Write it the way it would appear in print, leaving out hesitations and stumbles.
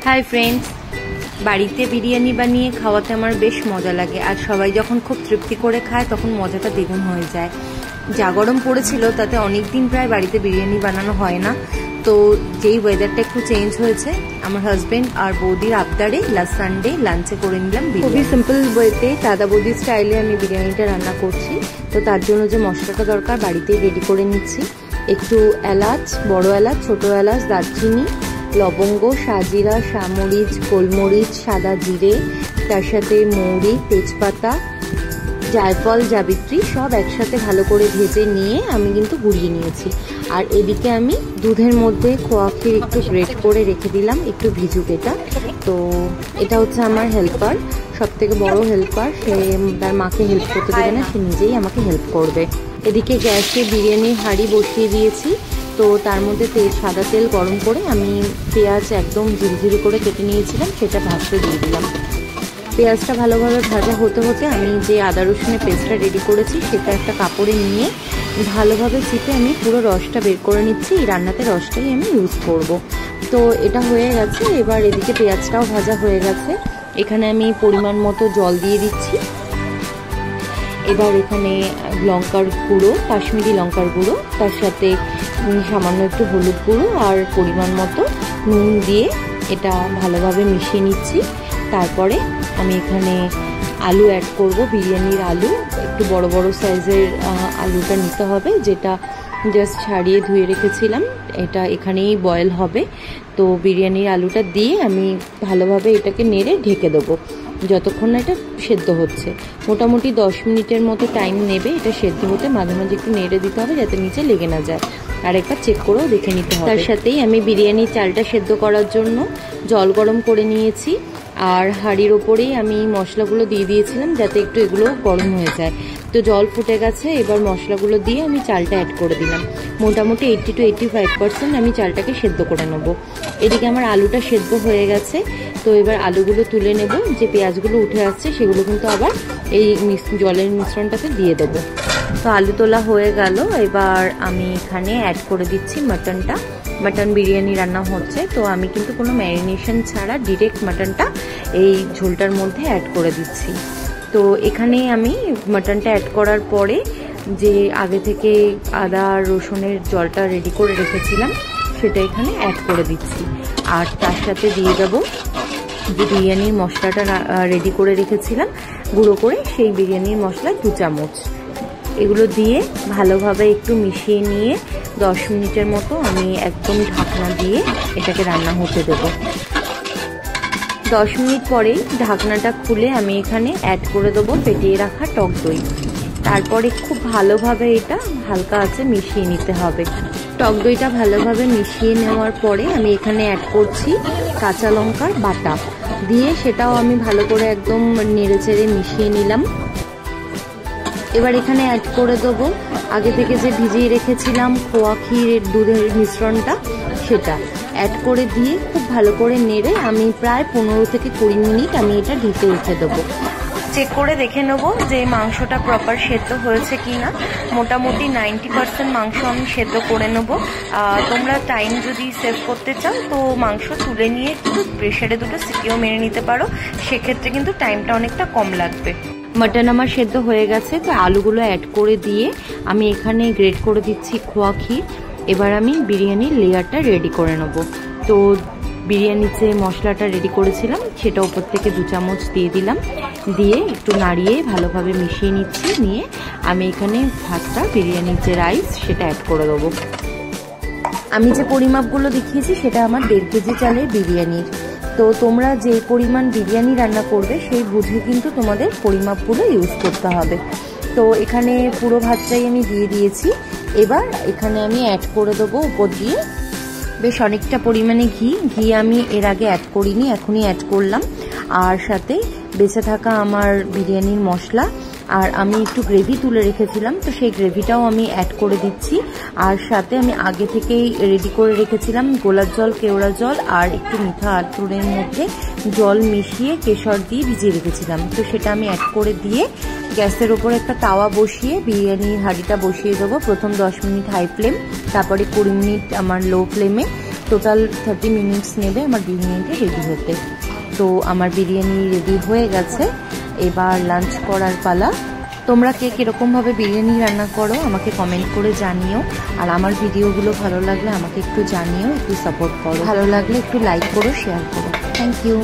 Hi friends, বাড়িতে বিরিয়ানি বানিয়ে খাওয়াতে আমার বেশ মজা লাগে। আর সবাই যখন খুব তৃপ্তি করে খায় তখন মজাটা দ্বিগুণ হয়ে যায়। যা গরম পড়েছিল তাতে অনেক দিন প্রায় বাড়িতে বিরিয়ানি বানানো হয় না। তো যেই ওয়েদারটা একটু চেঞ্জ হয়েছে, আমার হাজব্যান্ড আর বৌদির আবদারে লাস্ট সানডে লাঞ্চে করে নিলাম। খুবই সিম্পল ওয়েতে দাদা বৌদির স্টাইলে আমি বিরিয়ানিটা রান্না করছি। তো তার জন্য যে মশলাটা দরকার বাড়িতেই রেডি করে নিচ্ছি। একটু এলাচ, বড় এলাচ, ছোট এলাচ, দারচিনি, লবঙ্গ, সাজিরা, সামরিচ, গোলমরিচ, সাদা জিরে, তার সাথে মৌরি, তেজপাতা, জায়ফল, জাবিত্রী সব একসাথে ভালো করে ভেজে নিয়ে আমি কিন্তু গুঁড়িয়ে নিয়েছি। আর এদিকে আমি দুধের মধ্যে খোয়া ক্ষীর একটু গ্রেট করে রেখে দিলাম, একটু ভিজুক। তো এটা হচ্ছে আমার হেল্পার, সব থেকে বড় হেল্পার। সে তার মাকে হেল্প করতে দেবে না, সে নিজেই আমাকে হেল্প করবে। এদিকে গ্যাসে বিরিয়ানির হাঁড়ি বসিয়ে দিয়েছি। তো তার মধ্যে সাদা তেল গরম করে আমি পেঁয়াজ একদম ঝিরিঝিরি করে কেটে নিয়েছিলাম, সেটা ভাজতে দিয়ে দিলাম। পেঁয়াজটা ভালোভাবে ভাজা হতে হতে আমি যে আদা রসুনের পেস্টটা রেডি করেছি সেটা একটা কাপড়ে নিয়ে ভালোভাবে চিপে আমি পুরো রসটা বের করে নিচ্ছি। এই রান্নাতে রসটাই আমি ইউজ করব। তো এটা হয়ে গেছে। এবার এদিকে পেঁয়াজটাও ভাজা হয়ে গেছে। এখানে আমি পরিমাণ মতো জল দিয়ে দিচ্ছি। এবার এখানে লঙ্কার গুঁড়ো, কাশ্মীরি লঙ্কার গুঁড়ো, তার সাথে সামান্য একটু হলুদ গুঁড়ো আর পরিমাণ মতো নুন দিয়ে এটা ভালোভাবে মিশিয়ে নিচ্ছি। তারপরে আমি এখানে আলু অ্যাড করব, বিরিয়ানির আলু। একটু বড় বড় সাইজের আলুটা নিতে হবে, যেটা জাস্ট ছাড়িয়ে ধুয়ে রেখেছিলাম। এটা এখানেই বয়েল হবে। তো বিরিয়ানির আলুটা দিয়ে আমি ভালোভাবে এটাকে নেড়ে ঢেকে দেবো যতক্ষণ না এটা সেদ্ধ হচ্ছে। মোটামুটি 10 মিনিটের মতো টাইম নেবে এটা সেদ্ধ হতে। মাঝে মাঝে একটু নেড়ে দিতে হবে যাতে নিচে লেগে না যায়, আর একবার চেক করেও দেখে নিতে হবে। তার সাথেই আমি বিরিয়ানির চালটা সেদ্ধ করার জন্য জল গরম করে নিয়েছি। আর হাঁড়ির ওপরেই আমি মশলাগুলো দিয়ে দিয়েছিলাম যাতে একটু এগুলো গরম হয়ে যায়। তো জল ফুটে গেছে, এবার মশলাগুলো দিয়ে আমি চালটা অ্যাড করে দিলাম। মোটামুটি 80 to 85% আমি চালটাকে সেদ্ধ করে নেবো। এদিকে আমার আলুটা সেদ্ধ হয়ে গেছে। তো এবার আলুগুলো তুলে নেব। যে পেঁয়াজগুলো উঠে আসছে সেগুলো কিন্তু আবার এই জলের মিশ্রণটাতে দিয়ে দেবো। তো আলু তোলা হয়ে গেল। এবার আমি এখানে অ্যাড করে দিচ্ছি মাটনটা। মাটন বিরিয়ানি রান্না হচ্ছে, তো আমি কিন্তু কোনো ম্যারিনেশন ছাড়া ডিরেক্ট মাটনটা এই ঝোলটার মধ্যে অ্যাড করে দিচ্ছি। তো এখানে আমি মাটনটা অ্যাড করার পরে যে আগে থেকে আদা রসুনের জলটা রেডি করে রেখেছিলাম সেটা এখানে অ্যাড করে দিচ্ছি। আর তার সাথে দিয়ে দেবো যে বিরিয়ানির মশলাটা রেডি করে রেখেছিলাম গুঁড়ো করে, সেই বিরিয়ানির মশলা 2 চামচ। এগুলো দিয়ে ভালোভাবে একটু মিশিয়ে নিয়ে 10 মিনিটের মতো আমি একদম ঢাকনা দিয়ে এটাকে রান্না হতে দেব। 10 মিনিট পরেই ঢাকনাটা খুলে আমি এখানে অ্যাড করে দেবো ফেটিয়ে রাখা টক দই। তারপরে খুব ভালোভাবে এটা হালকা আঁচে মিশিয়ে নিতে হবে। টক দইটা ভালোভাবে মিশিয়ে নেওয়ার পরে আমি এখানে অ্যাড করছি কাঁচা লঙ্কার বাটা দিয়ে, সেটাও আমি ভালো করে একদম নেড়ে চেড়ে মিশিয়ে নিলাম। এবার এখানে অ্যাড করে দেবো আগে থেকে যে ভিজিয়ে রেখেছিলাম খোয়া ক্ষীর দুধের মিশ্রণটা, সেটা অ্যাড করে দিয়ে খুব ভালো করে নেড়ে আমি প্রায় 15 থেকে 20 মিনিট আমি এটা ঢেকে রেখে দেবো। চেক করে দেখে নেবো যে মাংসটা প্রপার সেদ্ধ হয়েছে কিনা। মোটামুটি 90% মাংস আমি সেদ্ধ করে নেবো। তোমরা টাইম যদি সেভ করতে চাও তো মাংস তুলে নিয়ে একটু প্রেশারে 2টো সিটিও মেরে নিতে পারো, সেক্ষেত্রে কিন্তু টাইমটা অনেকটা কম লাগবে। মাটন আমার সেদ্ধ হয়ে গেছে। তো আলুগুলো অ্যাড করে দিয়ে আমি এখানে গ্রেট করে দিচ্ছি খোয়া ক্ষীর। এবার আমি বিরিয়ানির লেয়ারটা রেডি করে নেব। তো বিরিয়ানির যে মশলাটা রেডি করেছিলাম সেটা উপর থেকে 2 চামচ দিয়ে দিলাম, দিয়ে একটু নাড়িয়ে ভালোভাবে মিশিয়ে নিচ্ছি। নিয়ে আমি এখানে ভাতটা, বিরিয়ানির যে রাইস সেটা অ্যাড করে দেবো। আমি যে পরিমাপগুলো দেখিয়েছি সেটা আমার 1.5 কেজি চালের বিরিয়ানির। তো তোমরা যে পরিমাণ বিরিয়ানি রান্না করবে সেই বুঝে কিন্তু তোমাদের পরিমাপগুলো ইউজ করতে হবে। তো এখানে পুরো ভাতটাই আমি দিয়ে দিয়েছি। এবার এখানে আমি অ্যাড করে দেবো উপর দিয়ে বেশ অনেকটা পরিমাণে ঘি আমি এর আগে অ্যাড করিনি, এখনই অ্যাড করলাম। আর সাথে বেঁচে থাকা আমার বিরিয়ানির মশলা, আর আমি একটু গ্রেভি তুলে রেখেছিলাম, তো সেই গ্রেভিটাও আমি অ্যাড করে দিচ্ছি। আর সাথে আমি আগে থেকেই রেডি করে রেখেছিলাম গোলাপ জল, কেওড়া জল আর একটু মিঠা আতরের মধ্যে জল মিশিয়ে কেশর দিয়ে ভিজিয়ে রেখেছিলাম। তো সেটা আমি অ্যাড করে দিয়ে গ্যাসের ওপর একটা তাওয়া বসিয়ে বিরিয়ানির হাঁড়িটা বসিয়ে দেবো। প্রথম 10 মিনিট হাই ফ্লেম, তারপরে 20 মিনিট আমার লো ফ্লেমে। টোটাল 30 মিনিটস নেবে আমার বিরিয়ানিটা রেডি হতে। তো আমার বিরিয়ানি রেডি হয়ে গেছে, এবার লাঞ্চ করার পালা। তোমরা কে কীরকমভাবে বিরিয়ানি রান্না করো আমাকে কমেন্ট করে জানিও, আর আমার ভিডিওগুলো ভালো লাগলে আমাকে একটু জানিও, একটু সাপোর্ট করো, ভালো লাগলে একটু লাইক করো, শেয়ার করো। Thank you.